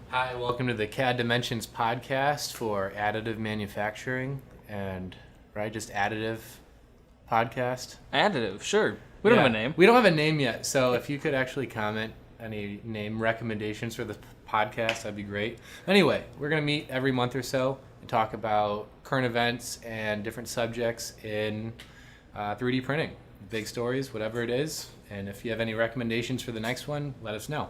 Hi, welcome to the CAD Dimensions podcast for additive manufacturing and, just additive podcast. Additive, sure. We don't have a name. We don't have a name yet, so if you could actually comment any name recommendations for the podcast, that'd be great. Anyway, we're going to meet every month or so and talk about current events and different subjects in 3D printing, big stories, whatever it is. And if you have any recommendations for the next one, let us know.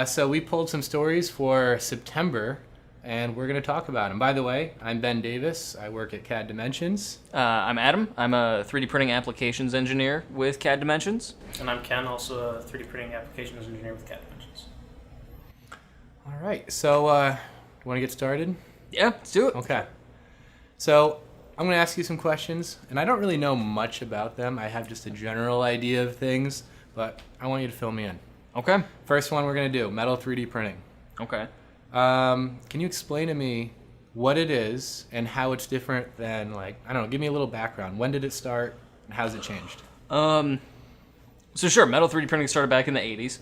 So we pulled some stories for September, and we're going to talk about them. By the way, I'm Ben Davis. I work at CAD Dimensions. I'm Adam. I'm a 3D printing applications engineer with CAD Dimensions. And I'm Ken, also a 3D printing applications engineer with CAD Dimensions. All right, so you want to get started? Yeah, let's do it. Okay. So I'm going to ask you some questions, and I don't really know much about them. I have just a general idea of things, but I want you to fill me in. Okay. First one we're going to do, metal 3D printing. Okay. Can you explain to me what it is and how it's different than, give me a little background. When did it start and how's it changed? So sure, metal 3D printing started back in the 80s.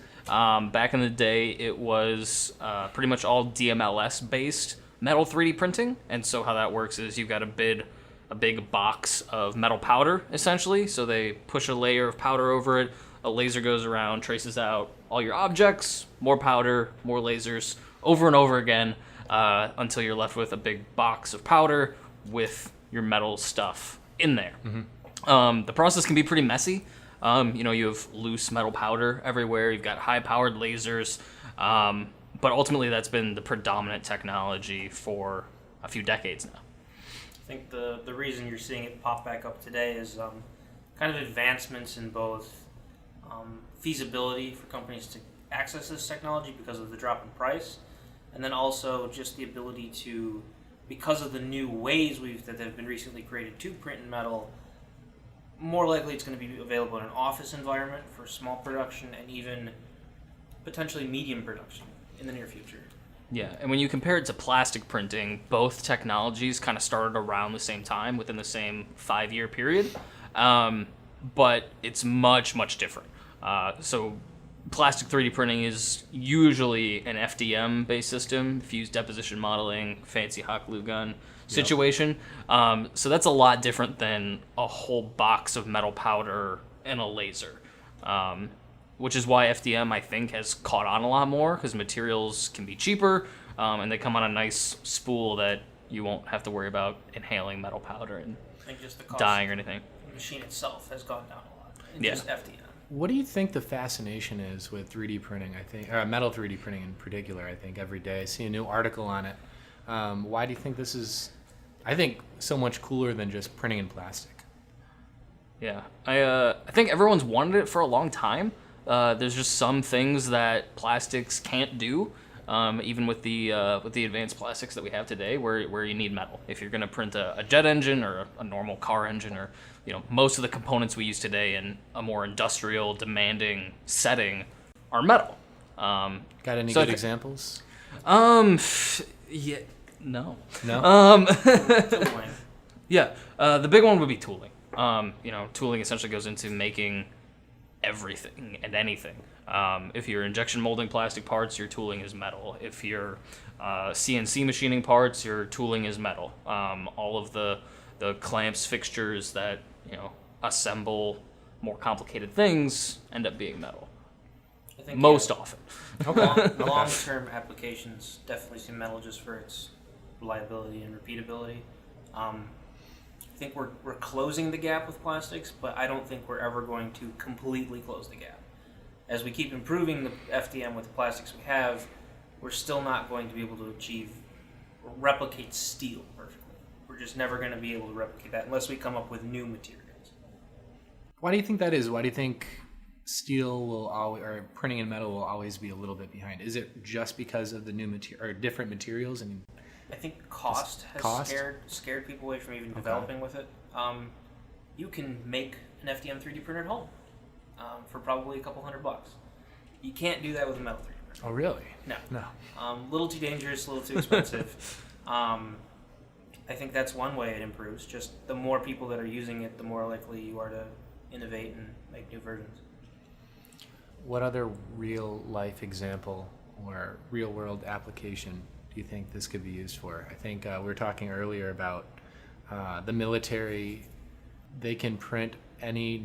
Back in the day, it was pretty much all DMLS-based metal 3D printing. And so how that works is you've got a big box of metal powder, essentially. So they push a layer of powder over it. A laser goes around, traces out all your objects, more powder, more lasers, over and over again, until you're left with a big box of powder with your metal stuff in there. Mm-hmm. The process can be pretty messy. You have loose metal powder everywhere. You've got high-powered lasers. But ultimately, that's been the predominant technology for a few decades now. I think the reason you're seeing it pop back up today is kind of advancements in both feasibility for companies to access this technology because of the drop in price, and then also just the ability to, because of the new ways that have been recently created to print in metal, more likely it's going to be available in an office environment for small production and even potentially medium production in the near future. Yeah, and when you compare it to plastic printing, both technologies kind of started around the same time, within the same 5-year period, but it's much, much different. So plastic 3D printing is usually an FDM-based system, fused deposition modeling, fancy hot glue gun situation. So that's a lot different than a whole box of metal powder and a laser, which is why FDM, I think, has caught on a lot more, because materials can be cheaper, and they come on a nice spool that you won't have to worry about inhaling metal powder and just the cost dying or anything. The machine itself has gone down a lot. Yeah. Just FDM. What do you think the fascination is with 3D printing? I think, or metal 3D printing in particular. I think every day I see a new article on it. Why do you think this is, I think, so much cooler than just printing in plastic? Yeah, I think everyone's wanted it for a long time. There's just some things that plastics can't do, even with the advanced plastics that we have today, where you need metal. If you're going to print a jet engine or a normal car engine, or most of the components we use today in a more industrial, demanding setting are metal. Got any good examples? Yeah, no. Tooling. Yeah, the big one would be tooling. Tooling essentially goes into making everything and anything. If you're injection molding plastic parts, your tooling is metal. If you're CNC machining parts, your tooling is metal. All of the clamps, fixtures that assemble more complicated things end up being metal. I think most often. Long-term applications definitely see metal just for its reliability and repeatability. I think we're closing the gap with plastics, but I don't think we're ever going to completely close the gap. As we keep improving the FDM with the plastics we have, we're still not going to be able to replicate steel perfectly. We're just never going to be able to replicate that unless we come up with new materials. Why do you think that is? Why do you think steel will always, or printing in metal will always be a little bit behind? Is it just because of the new or different materials? I think cost has scared people away from even developing with it. You can make an FDM 3D printer at home for probably a couple $100. You can't do that with a metal 3D Oh, really? No. No. Little too dangerous, a little too expensive. I think that's one way it improves. Just the more people that are using it, the more likely you are to innovate and make new versions. What other real life example or real world application do you think this could be used for? I think we were talking earlier about the military. They can print any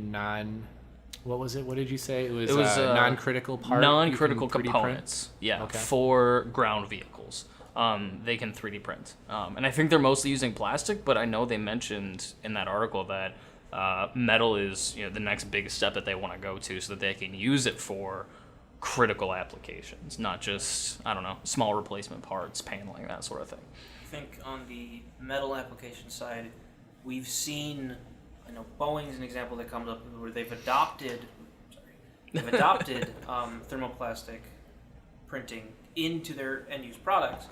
what was it? What did you say? It was non-critical part. Non-critical you can 3D print? components. Yeah, Okay. for ground vehicles. They can 3D print. And I think they're mostly using plastic, but I know they mentioned in that article that metal is the next big step that they want to go to so that they can use it for critical applications, not just, I don't know, small replacement parts, paneling, that sort of thing. I think on the metal application side, we've seen, I know Boeing is an example that comes up where they've adopted thermoplastic printing into their end-use products.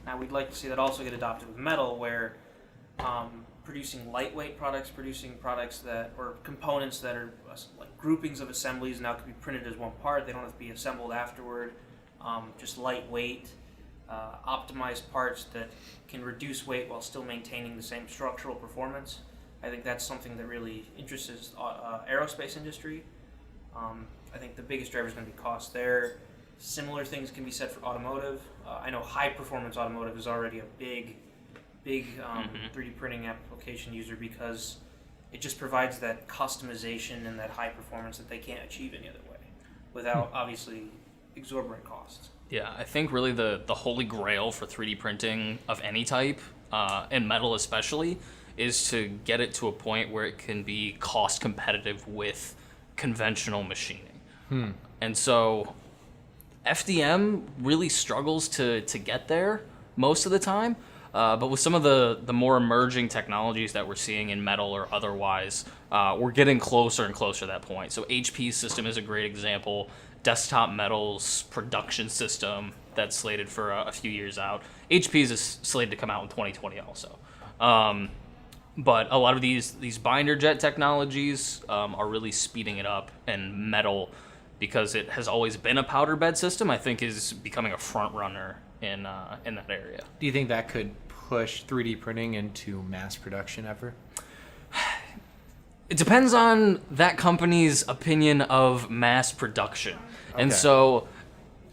Now we'd like to see that also get adopted with metal, where producing lightweight products, producing products or components that are like groupings of assemblies now can be printed as one part. They don't have to be assembled afterward. Just lightweight, optimized parts that can reduce weight while still maintaining the same structural performance. I think that's something that really interests aerospace industry. I think the biggest driver is going to be cost there. Similar things can be said for automotive. I know high-performance automotive is already a big 3D printing application user because it just provides that customization and that high performance that they can't achieve any other way without obviously exorbitant costs. Yeah, I think really the holy grail for 3D printing of any type, and metal especially, is to get it to a point where it can be cost competitive with conventional machining. And so FDM really struggles to get there most of the time. But with some of the more emerging technologies that we're seeing in metal or otherwise, we're getting closer and closer to that point. So HP's system is a great example. Desktop Metal's production system that's slated for a few years out. HP's is slated to come out in 2020 also. But a lot of these binder jet technologies are really speeding it up, and metal, because it has always been a powder bed system, I think is becoming a front runner in that area. Do you think that could push 3D printing into mass production ever? It depends on that company's opinion of mass production. And Okay. so,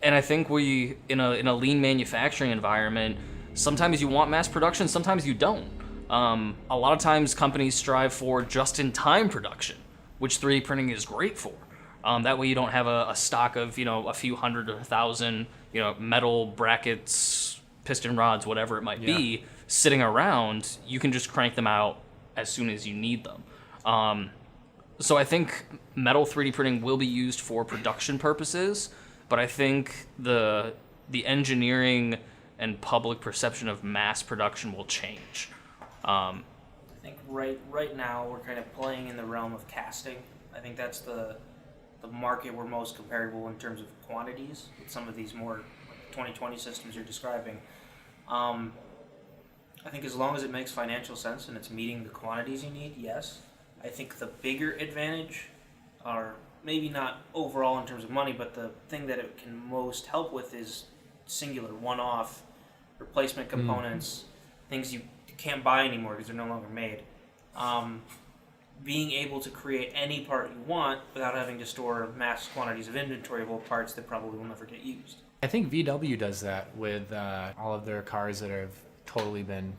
and I think we, in a lean manufacturing environment, sometimes you want mass production, sometimes you don't. A lot of times companies strive for just-in-time production, which 3D printing is great for. That way you don't have a stock of, a few hundred or 1,000, metal brackets, piston rods, whatever it might be, sitting around. You can just crank them out as soon as you need them. So I think metal 3D printing will be used for production purposes, but I think the engineering and public perception of mass production will change. I think right now we're kind of playing in the realm of casting. I think that's the market we're most comparable in terms of quantities with some of these more 2020 systems you're describing. I think as long as it makes financial sense and it's meeting the quantities you need, yes. I think the bigger advantage, or maybe not overall in terms of money, but the thing that it can most help with is singular, one-off replacement components, things you can't buy anymore because they're no longer made. Being able to create any part you want without having to store mass quantities of inventory of old parts that probably will never get used. I think VW does that with all of their cars that have totally been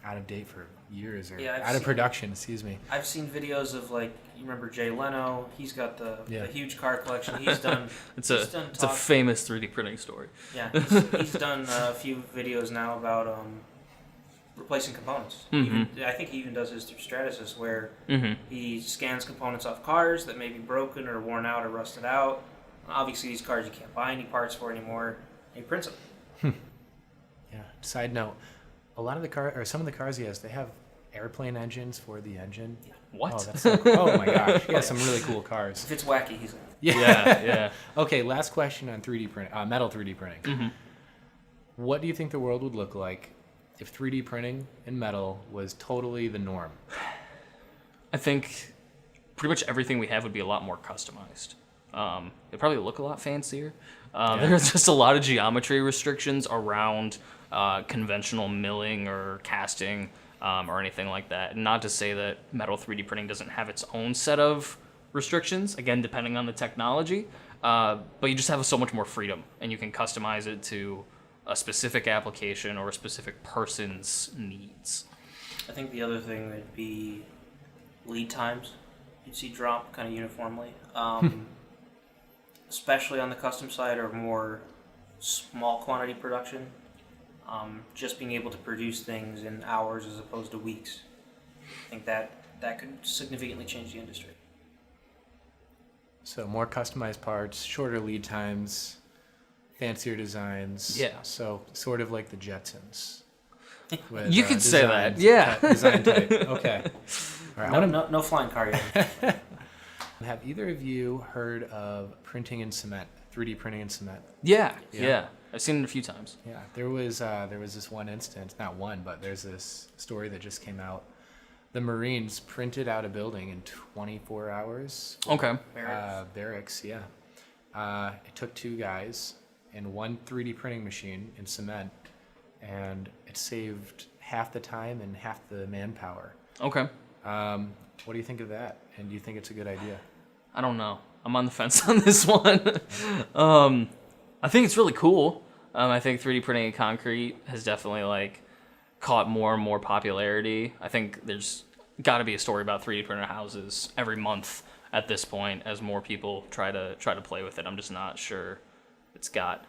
out of date for years, or out of production, excuse me. I've seen videos of, you remember Jay Leno? He's got the huge car collection. He's done. It's a famous 3D printing story. Yeah, he's done a few videos now about replacing components. I think he even does this through Stratasys, where he scans components off cars that may be broken or worn out or rusted out. Obviously, these cars you can't buy any parts for anymore. And he prints them. Yeah. Side note: some of the cars he has, they have airplane engines for the engine. Yeah. What? Oh, that's so cool. Oh my gosh! He has some really cool cars. If it's wacky, he's in. Yeah. Okay, last question on 3D print, metal 3D printing. What do you think the world would look like if 3D printing in metal was totally the norm? I think pretty much everything we have would be a lot more customized. It'd probably look a lot fancier. There's just a lot of geometry restrictions around conventional milling or casting or anything like that. Not to say that metal 3D printing doesn't have its own set of restrictions, again, depending on the technology, but you just have so much more freedom, and you can customize it to a specific application or a specific person's needs. I think the other thing would be lead times. You'd see drop kind of uniformly, especially on the custom side or more small quantity production. Just being able to produce things in hours as opposed to weeks. I think that could significantly change the industry. So more customized parts, shorter lead times, fancier designs. Yeah. So sort of like the Jetsons. With, You could say that, yeah. Design type. Okay. All right. No flying car yet. Have either of you heard of printing in cement, 3D printing in cement? Yeah. I've seen it a few times. Yeah. There was this one instance, not one, but there's this story that just came out. The Marines printed out a building in 24 hours. Okay. Barracks, yeah. It took 2 guys and 1 3D printing machine in cement, and it saved half the time and half the manpower. Okay. What do you think of that? And do you think it's a good idea? I don't know. I'm on the fence on this one. I think it's really cool. I think 3D printing in concrete has definitely caught more and more popularity. I think there's got to be a story about 3D printed houses every month at this point as more people try to play with it. I'm just not sure it's got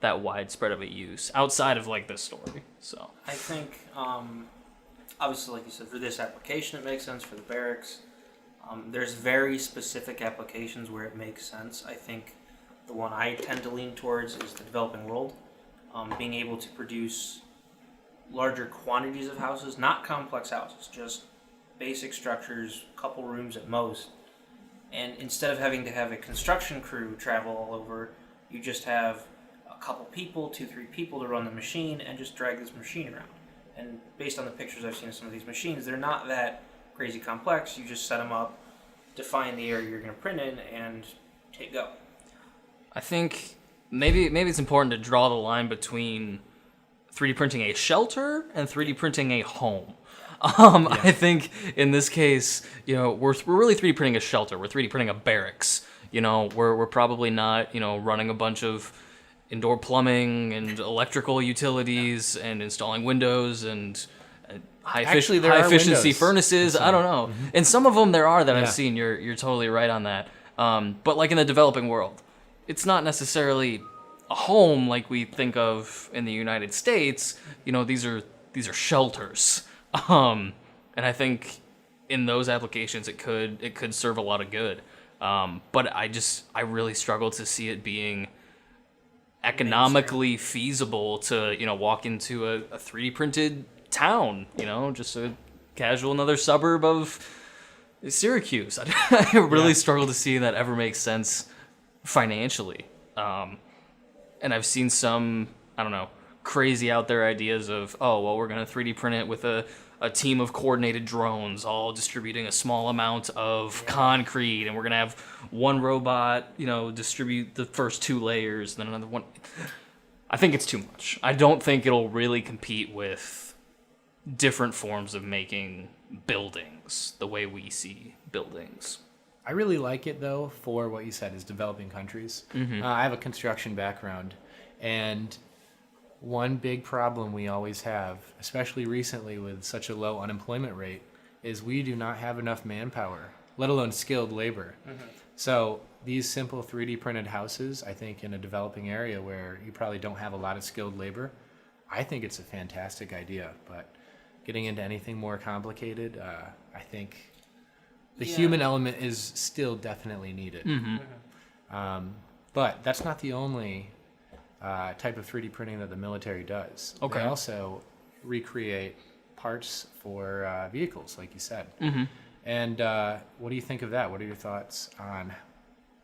that widespread of a use outside of this story. So I think, obviously, like you said, for this application, it makes sense for the barracks. There's very specific applications where it makes sense. I think the one I tend to lean towards is the developing world. Being able to produce larger quantities of houses, not complex houses, just basic structures, couple rooms at most. And instead of having to have a construction crew travel all over, you just have a couple people, 2-3 people to run the machine and just drag this machine around. And based on the pictures I've seen of some of these machines, they're not that crazy complex. You just set them up, define the area you're going to print in, and go. I think maybe it's important to draw the line between 3D printing a shelter and 3D printing a home. I think in this case, we're really 3D printing a shelter. We're 3D printing a barracks. We're probably not, running a bunch of indoor plumbing and electrical utilities and installing windows and high efficiency furnaces. I don't know. Mm-hmm. And some of them there are that I've seen. You're totally right on that. But in the developing world, it's not necessarily a home like we think of in the United States. These are shelters. And I think in those applications it could serve a lot of good. But I really struggle to see it being economically feasible to walk into a 3D printed town, just a casual another suburb of Syracuse. I really struggle to see that ever make sense financially. And I've seen some, crazy out there ideas of, we're going to 3D print it with a team of coordinated drones all distributing a small amount of concrete, and we're going to have one robot, distribute the first 2 layers, then another one. I think it's too much. I don't think it'll really compete with different forms of making buildings the way we see buildings. I really like it, though, for what you said is developing countries. Mm-hmm. I have a construction background, and one big problem we always have, especially recently with such a low unemployment rate, is we do not have enough manpower, let alone skilled labor. Mm-hmm. So these simple 3D printed houses, I think in a developing area where you probably don't have a lot of skilled labor, I think it's a fantastic idea. But getting into anything more complicated, I think the human element is still definitely needed. Mm-hmm. But that's not the only type of 3D printing that the military does. Okay. They also recreate parts for vehicles, like you said. Mm-hmm. And what do you think of that? What are your thoughts on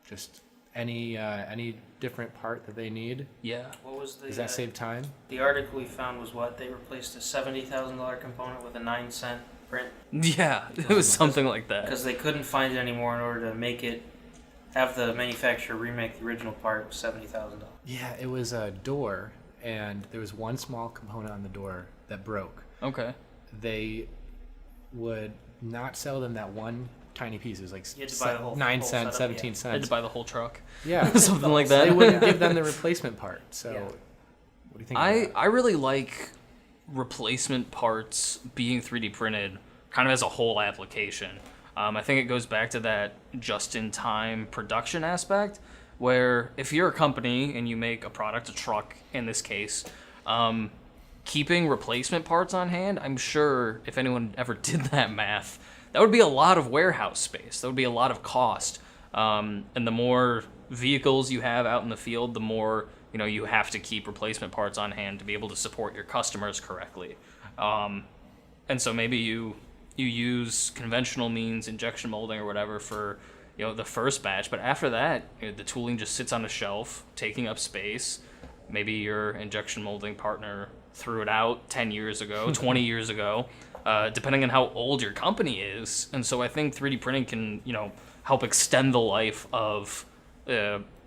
just any different part that they need? Yeah. What was the? Does that save time? The article we found was what they replaced a $70,000 component with a 9-cent print. Yeah, it was something like that. Because they couldn't find it anymore in order to make it. Have the manufacturer remake the original part with $70,000. Yeah, it was a door, and there was one small component on the door that broke. Okay. They would not sell them that one tiny piece. It was like You had to buy the whole 9 whole cents, setup, 17 I had to cents. buy the whole truck. Yeah, Something like that. they wouldn't give them the replacement part. So, Yeah. what do you think? Of that? I really like replacement parts being 3D printed kind of as a whole application. I think it goes back to that just-in-time production aspect, where if you're a company and you make a product, a truck in this case, keeping replacement parts on hand, I'm sure if anyone ever did that math, that would be a lot of warehouse space. That would be a lot of cost. And the more vehicles you have out in the field, the more you have to keep replacement parts on hand to be able to support your customers correctly. And so maybe you use conventional means, injection molding or whatever for the first batch, but after that, the tooling just sits on a shelf, taking up space. Maybe your injection molding partner threw it out 10 years ago, 20 years ago, depending on how old your company is. And so I think 3D printing can, help extend the life of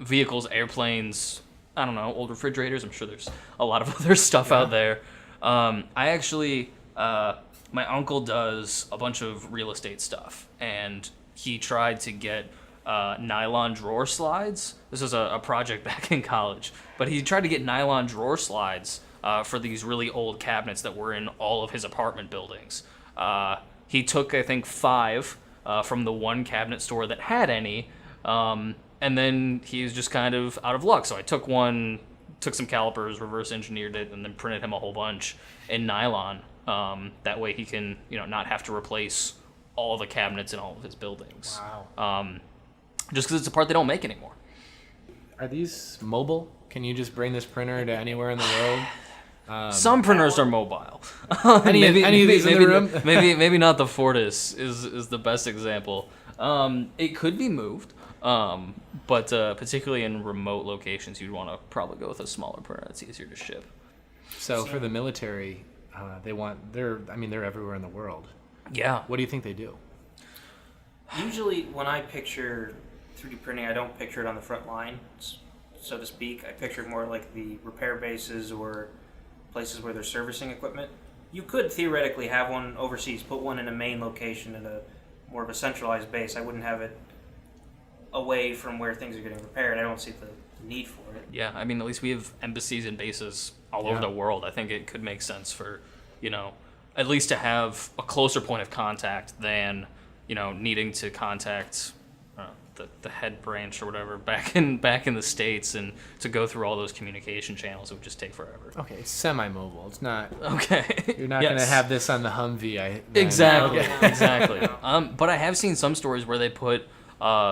vehicles, airplanes, I don't know, old refrigerators. I'm sure there's a lot of other stuff out there. I actually, my uncle does a bunch of real estate stuff, and he tried to get nylon drawer slides. This was a project back in college, but he tried to get nylon drawer slides for these really old cabinets that were in all of his apartment buildings. He took, I think, 5 from the one cabinet store that had any, and then he was just kind of out of luck. So I took some calipers, reverse engineered it, and then printed him a whole bunch in nylon. That way he can, not have to replace all the cabinets in all of his buildings. Wow. Just because it's a part they don't make anymore. Are these mobile? Can you just bring this printer to anywhere in the world? Some printers are mobile. Any of these in the room? maybe not the Fortis is the best example. It could be moved, but particularly in remote locations, you'd want to probably go with a smaller printer that's easier to ship. So for the military, they're everywhere in the world. Yeah. What do you think they do? Usually, when I picture 3D printing, I don't picture it on the front line, so to speak. I picture it more like the repair bases or places where they're servicing equipment. You could theoretically have one overseas, put one in a main location in a more of a centralized base. I wouldn't have it away from where things are getting repaired. I don't see the need for it. Yeah, at least we have embassies and bases all over the world. I think it could make sense for, at least to have a closer point of contact than, needing to contact the head branch or whatever back in the States, and to go through all those communication channels. It would just take forever. Okay, it's semi-mobile. It's not. Okay. You're not Yes. going to have this on the Humvee. Exactly. Okay. Exactly. But I have seen some stories where they put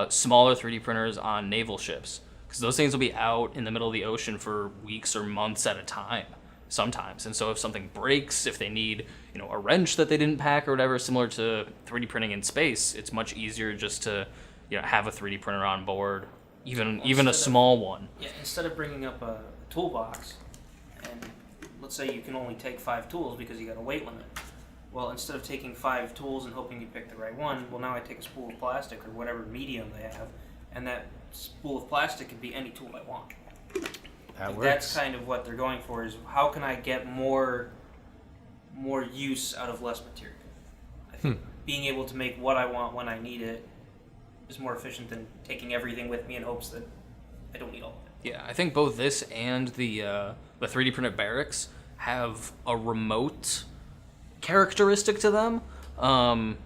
smaller 3D printers on naval ships, because those things will be out in the middle of the ocean for weeks or months at a time sometimes. And so if something breaks, if they need a wrench that they didn't pack or whatever, similar to 3D printing in space, it's much easier just to have a 3D printer on board, even a small one. Yeah, instead of bringing up a toolbox, and let's say you can only take 5 tools because you got a weight limit. Well, instead of taking 5 tools and hoping you pick the right one, well, now I take a spool of plastic or whatever medium they have, and that spool of plastic can be any tool I want. That works. That's kind of what they're going for, is how can I get more use out of less material? I think being able to make what I want when I need it is more efficient than taking everything with me in hopes that I don't need all of it. Yeah, I think both this and the 3D printed barracks have a remote characteristic to them, and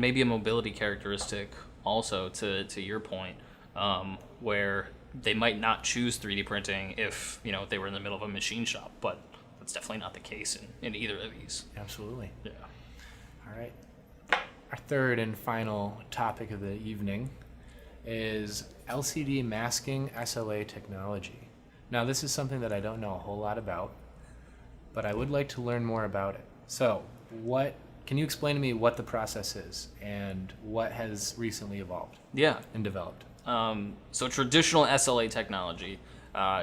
maybe a mobility characteristic also, to your point, where they might not choose 3D printing if they were in the middle of a machine shop, but that's definitely not the case in either of these. Absolutely. Yeah. All right. Our third and final topic of the evening is LCD masking SLA technology. Now, this is something that I don't know a whole lot about, but I would like to learn more about it. So, can you explain to me what the process is and what has recently evolved Yeah. and developed? So traditional SLA technology,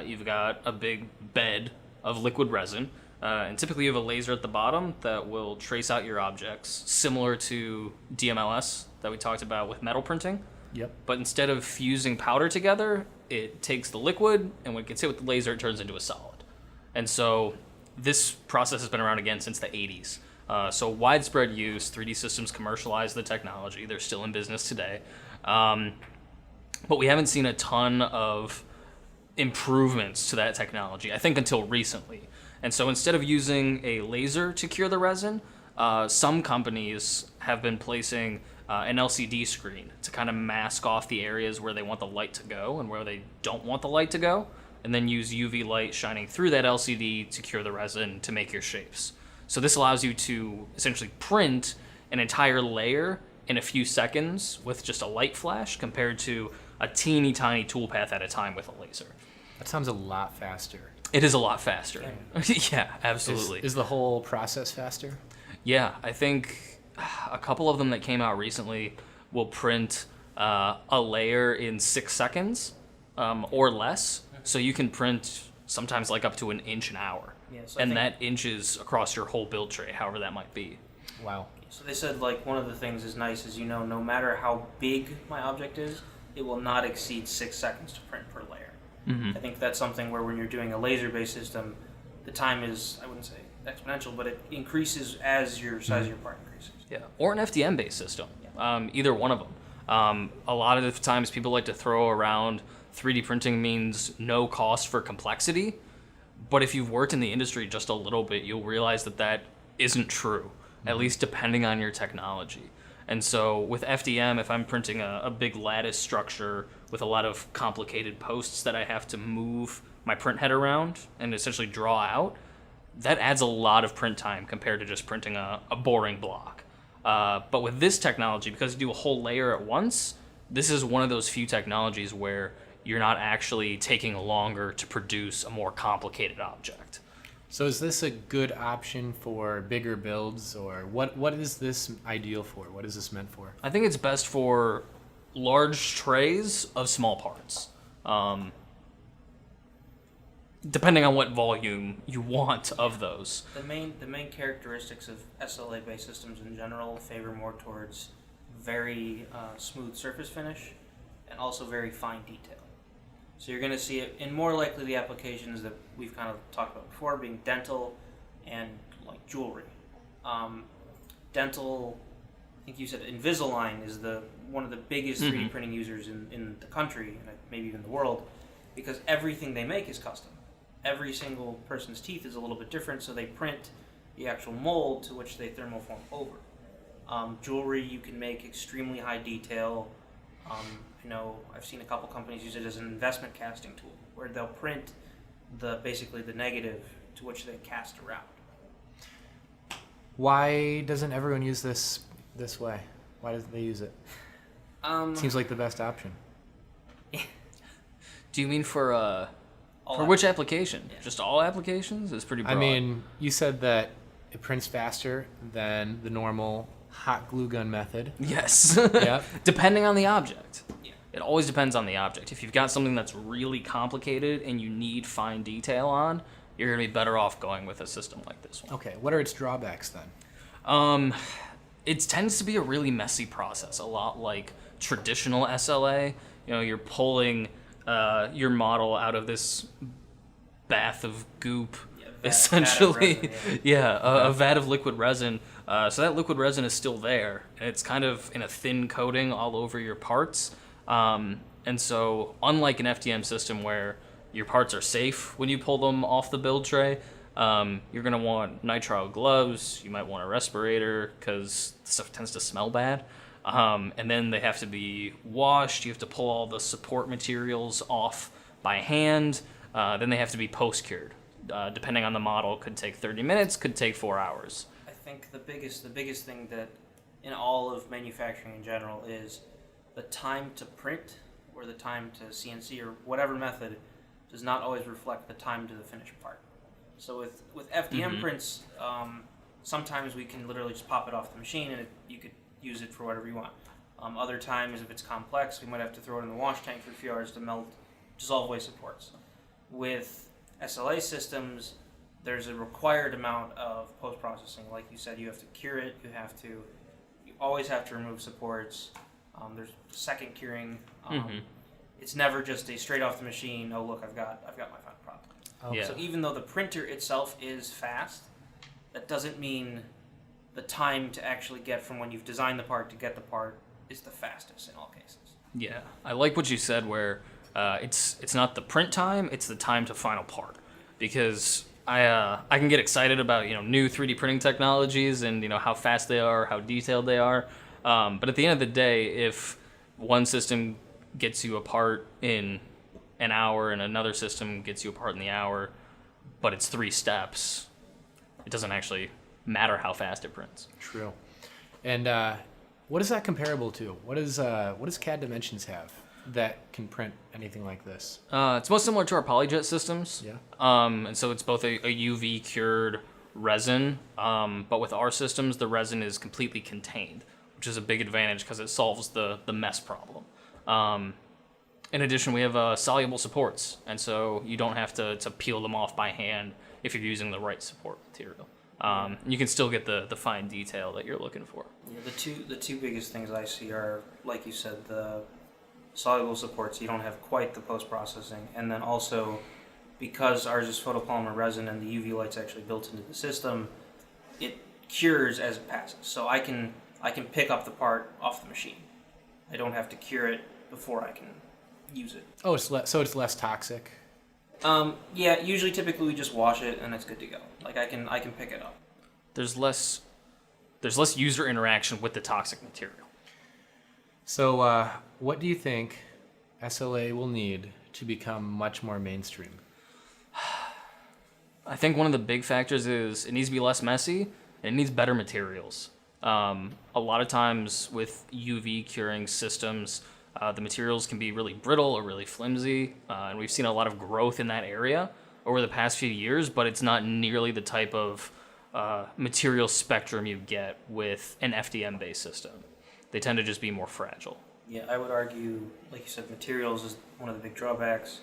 you've got a big bed of liquid resin, and typically you have a laser at the bottom that will trace out your objects, similar to DMLS that we talked about with metal printing. Yep. But instead of fusing powder together, it takes the liquid, and when it gets hit with the laser, it turns into a solid. And so this process has been around again since the 80s. So widespread use, 3D Systems commercialized the technology. They're still in business today. But we haven't seen a ton of improvements to that technology, I think, until recently. And so instead of using a laser to cure the resin, some companies have been placing an LCD screen to kind of mask off the areas where they want the light to go and where they don't want the light to go, and then use UV light shining through that LCD to cure the resin to make your shapes. So this allows you to essentially print an entire layer in a few seconds with just a light flash compared to a teeny tiny toolpath at a time with a laser. That sounds a lot faster. It is a lot faster. Yeah, absolutely. Is the whole process faster? Yeah, I think a couple of them that came out recently will print a layer in 6 seconds or less. So you can print sometimes like up to an inch an hour. Yeah, so and that inches across your whole build tray, however that might be. Wow. So they said, like, one of the things is nice is, no matter how big my object is, it will not exceed 6 seconds to print per layer. Mm-hmm. I think that's something where when you're doing a laser-based system, the time is, I wouldn't say exponential, but it increases as your size of your part increases. Yeah, or an FDM-based system, either one of them. A lot of the times people like to throw around 3D printing means no cost for complexity, but if you've worked in the industry just a little bit, you'll realize that that isn't true, at least depending on your technology. And so with FDM, if I'm printing a big lattice structure with a lot of complicated posts that I have to move my print head around and essentially draw out, that adds a lot of print time compared to just printing a boring block. But with this technology, because you do a whole layer at once, this is one of those few technologies where you're not actually taking longer to produce a more complicated object. So is this a good option for bigger builds, or what is this ideal for? What is this meant for? I think it's best for large trays of small parts. Depending on what volume you want of those. The main characteristics of SLA-based systems in general favor more towards very smooth surface finish and also very fine detail. So you're going to see it in more likely the applications that we've kind of talked about before, being dental and like jewelry. Dental, I think you said Invisalign is one of the biggest 3D printing users in the country, and maybe even the world, because everything they make is custom. Every single person's teeth is a little bit different, so they print the actual mold to which they thermoform over. Jewelry, you can make extremely high detail. I've seen a couple companies use it as an investment casting tool, where they'll print basically the negative to which they cast around. Why doesn't everyone use this way? Why doesn't they use it? Seems like the best option. Do you mean for which application? Yeah. Just all applications? It's pretty broad. I mean, you said that it prints faster than the normal hot glue gun method. Yes. Yeah. Depending on the object. Yeah. It always depends on the object. If you've got something that's really complicated and you need fine detail on, you're going to be better off going with a system like this one. Okay. What are its drawbacks then? It tends to be a really messy process, a lot like traditional SLA. You're pulling your model out of this bath of goop, essentially. Vat of resin, a vat of liquid resin. So that liquid resin is still there, and it's kind of in a thin coating all over your parts. And so unlike an FDM system where your parts are safe when you pull them off the build tray, you're going to want nitrile gloves. You might want a respirator because the stuff tends to smell bad. And then they have to be washed. You have to pull all the support materials off by hand. Then they have to be post-cured. Depending on the model, could take 30 minutes, could take 4 hours. I think the biggest thing that in all of manufacturing in general is the time to print or the time to CNC or whatever method does not always reflect the time to the finished part. So with FDM prints, sometimes we can literally just pop it off the machine and you could use it for whatever you want. Other times, if it's complex, we might have to throw it in the wash tank for a few hours to dissolve away supports. With SLA systems, there's a required amount of post-processing. Like you said, you have to cure it, you always have to remove supports. There's second curing. It's never just a straight off the machine. Oh look, I've got my final product. Okay. Yeah. So even though the printer itself is fast, that doesn't mean the time to actually get from when you've designed the part to get the part is the fastest in all cases. Yeah, I like what you said where it's not the print time, it's the time to final part. Because I can get excited about new 3D printing technologies and how fast they are, how detailed they are. But at the end of the day, if one system gets you a part in an hour and another system gets you a part in the hour, but it's 3 steps, it doesn't actually matter how fast it prints. True. And what is that comparable to? What does CAD Dimensions have that can print anything like this? It's most similar to our PolyJet systems. Yeah. And so it's both a UV cured resin, but with our systems, the resin is completely contained, which is a big advantage because it solves the mess problem. In addition, we have soluble supports, and so you don't have to peel them off by hand if you're using the right support material. You can still get the fine detail that you're looking for. Yeah, the two biggest things I see are, like you said, the soluble supports. You don't have quite the post-processing, and then also because ours is photopolymer resin and the UV light's actually built into the system, it cures as it passes. So I can pick up the part off the machine. I don't have to cure it before I can use it. Oh, so it's less toxic. Yeah, typically we just wash it and it's good to go. Like I can pick it up. There's less user interaction with the toxic material. So what do you think SLA will need to become much more mainstream? I think one of the big factors is it needs to be less messy and it needs better materials. A lot of times with UV curing systems, the materials can be really brittle or really flimsy, and we've seen a lot of growth in that area over the past few years, but it's not nearly the type of material spectrum you get with an FDM-based system. They tend to just be more fragile. Yeah, I would argue, like you said, materials is one of the big drawbacks.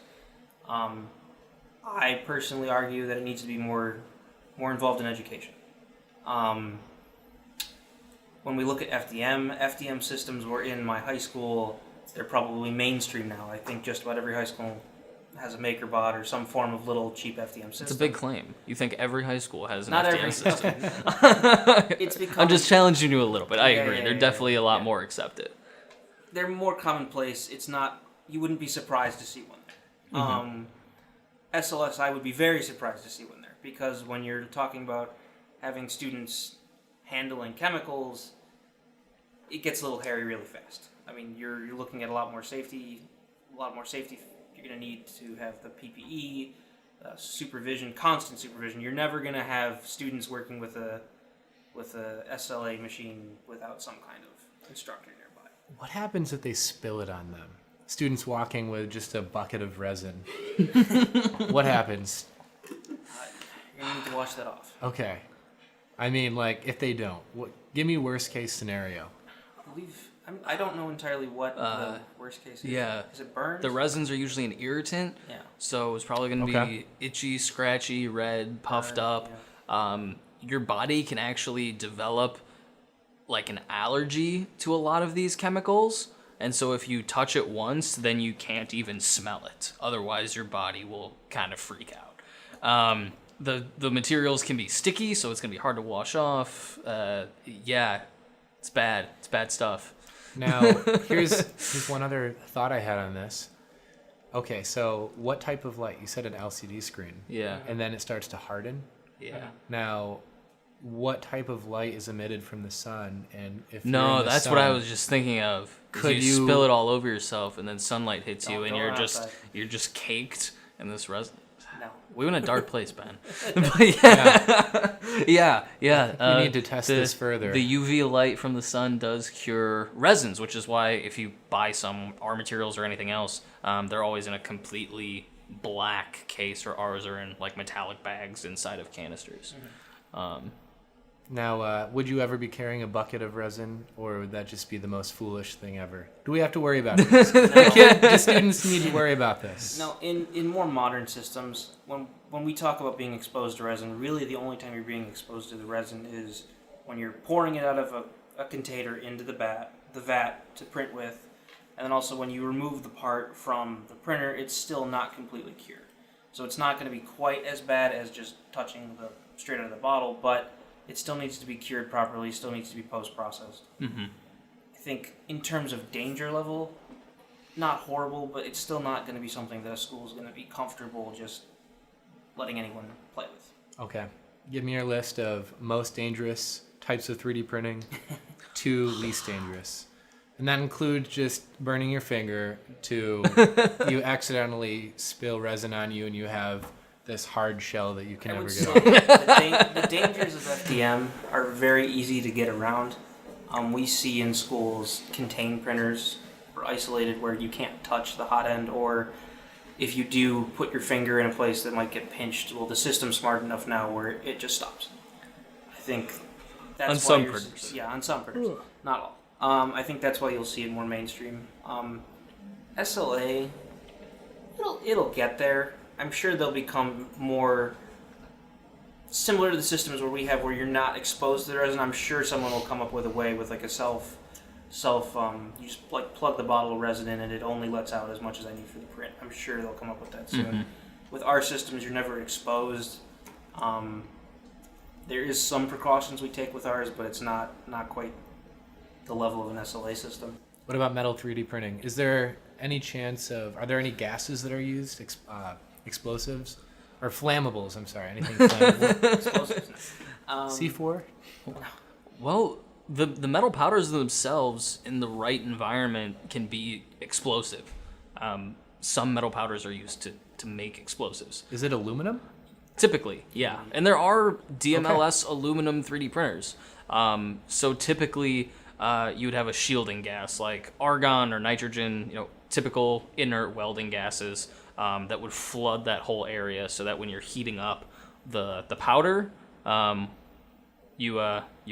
I personally argue that it needs to be more involved in education. When we look at FDM systems were in my high school. They're probably mainstream now. I think just about every high school has a MakerBot or some form of little cheap FDM system. It's a big claim. You think every high school has an Not FDM every system. It's becoming, I'm just challenging you a little bit. I agree. Yeah, They're definitely a lot more accepted. They're more commonplace. It's not. You wouldn't be surprised to see one there. Mm-hmm. SLS, I would be very surprised to see one there because when you're talking about having students handling chemicals, it gets a little hairy really fast. I mean, you're looking at a lot more safety. You're going to need to have the PPE, supervision, constant supervision. You're never going to have students working with a SLA machine without some kind of instructor nearby. What happens if they spill it on them? Students walking with just a bucket of resin. What happens? You're going to need to wash that off. Okay. I mean, like, if they don't, give me worst case scenario. I don't know entirely what the worst case is. Yeah. Is it burns? The resins are usually an irritant. Yeah. So it's probably going to be itchy, scratchy, red, puffed up. Yeah. Your body can actually develop like an allergy to a lot of these chemicals. And so if you touch it once, then you can't even smell it. Otherwise, your body will kind of freak out. The materials can be sticky, so it's going to be hard to wash off. It's bad. It's bad stuff. Now, here's one other thought I had on this. Okay, so what type of light? You said an LCD screen. Yeah. And then it starts to harden? Yeah. Now, what type of light is emitted from the sun? And if No, that's what I was just thinking of. Could you you spill it all over yourself, and then sunlight hits you, and Don't you're run just outside. caked in this resin. No. We went a dark place, Ben. But yeah. We need to test this further. The UV light from the sun does cure resins, which is why if you buy our materials or anything else, they're always in a completely black case, or ours are in like metallic bags inside of canisters. Now, would you ever be carrying a bucket of resin, or would that just be the most foolish thing ever? Do we have to worry about this? Do students need to worry about this? No, in more modern systems, when we talk about being exposed to resin, really the only time you're being exposed to the resin is when you're pouring it out of a container into the vat to print with, And then also when you remove the part from the printer, it's still not completely cured. So it's not going to be quite as bad as just touching the straight out of the bottle, but it still needs to be cured properly, still needs to be post-processed. Mm-hmm. I think in terms of danger level, not horrible, but it's still not going to be something that a school is going to be comfortable just letting anyone play with. Okay. Give me your list of most dangerous types of 3D printing to least dangerous. And that includes just burning your finger to you accidentally spill resin on you and you have this hard shell that you can never get off. The dangers of FDM are very easy to get around. We see in schools contained printers are isolated where you can't touch the hot end, or if you do put your finger in a place that might get pinched, well, the system's smart enough now where it just stops. I think that's on why some you're, printers. Yeah, on some printers. Not all. I think that's why you'll see it more mainstream. SLA, it'll get there. I'm sure they'll become more similar to the systems where we have, where you're not exposed to the resin. I'm sure someone will come up with a way with like a self. You just like plug the bottle of resin in and it only lets out as much as I need for the print. I'm sure they'll come up with that soon. Mm-hmm. With our systems, you're never exposed. There is some precautions we take with ours, but it's not quite the level of an SLA system. What about metal 3D printing? Is there any chance of, are there any gases that are used, explosives? Or flammables, I'm sorry, anything flammable? Explosives. C4? Well, the metal powders themselves in the right environment can be explosive. Some metal powders are used to make explosives. Is it aluminum? Typically, yeah. And there are DMLS aluminum 3D printers. So typically, you would have a shielding gas like argon or nitrogen, typical inert welding gases that would flood that whole area, so that when you're heating up the powder, you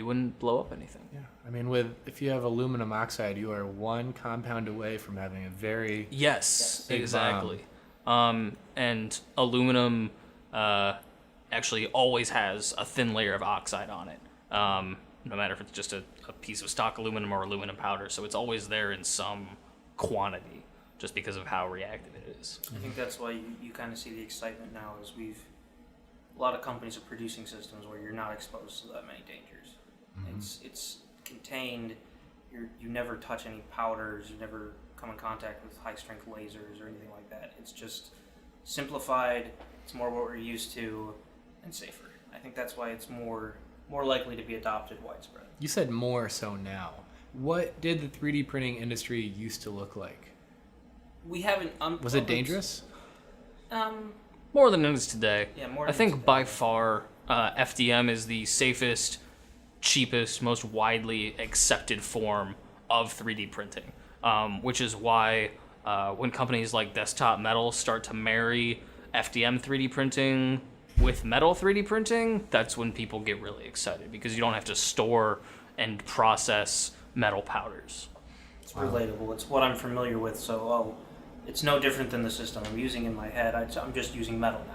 wouldn't blow up anything. Yeah. I mean, if you have aluminum oxide, you are one compound away from having a very Yes, big exactly. And aluminum actually always has a thin layer of oxide on it, no matter if it's just a piece of stock aluminum or aluminum powder. So it's always there in some quantity, just because of how reactive it is. I think that's why you kind of see the excitement now, is a lot of companies are producing systems where you're not exposed to that many dangers. Mm-hmm. It's contained. You never touch any powders. You never come in contact with high strength lasers or anything like that. It's just simplified. It's more what we're used to and safer. I think that's why it's more likely to be adopted widespread. You said more so now. What did the 3D printing industry used to look like? We haven't. Was it dangerous? More than it is today. Yeah, more. I think by far, FDM is the safest, cheapest, most widely accepted form of 3D printing, which is why when companies like Desktop Metal start to marry FDM 3D printing with metal 3D printing, that's when people get really excited, because you don't have to store and process metal powders. It's relatable. It's what I'm familiar with, so it's no different than the system I'm using in my head. I'm just using metal now.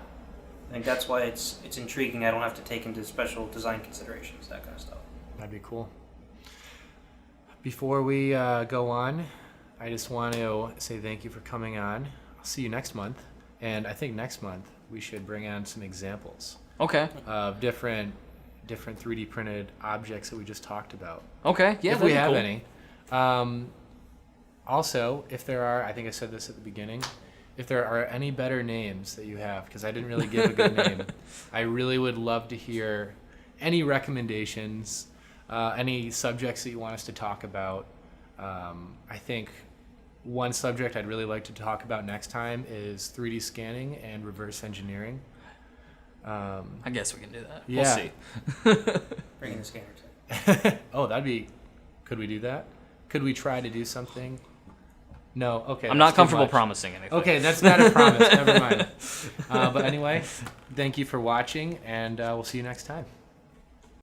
I think that's why it's intriguing. I don't have to take into special design considerations, that kind of stuff. That'd be cool. Before we go on, I just want to say thank you for coming on. I'll see you next month. And I think next month we should bring on some examples Okay. of different 3D printed objects that we just talked about. Okay. Yeah. If we have any. Also, if there are, I think I said this at the beginning, if there are any better names that you have, because I didn't really give a good name, I really would love to hear any recommendations, any subjects that you want us to talk about. I think one subject I'd really like to talk about next time is 3D scanning and reverse engineering. I guess we can do that. Yeah. We'll see. Bring in the scanner too. Oh, could we do that? Could we try to do something? No, okay. I'm that's not too comfortable much. promising anything. Okay, that's not a promise. Never mind. But anyway, thank you for watching, and we'll see you next time.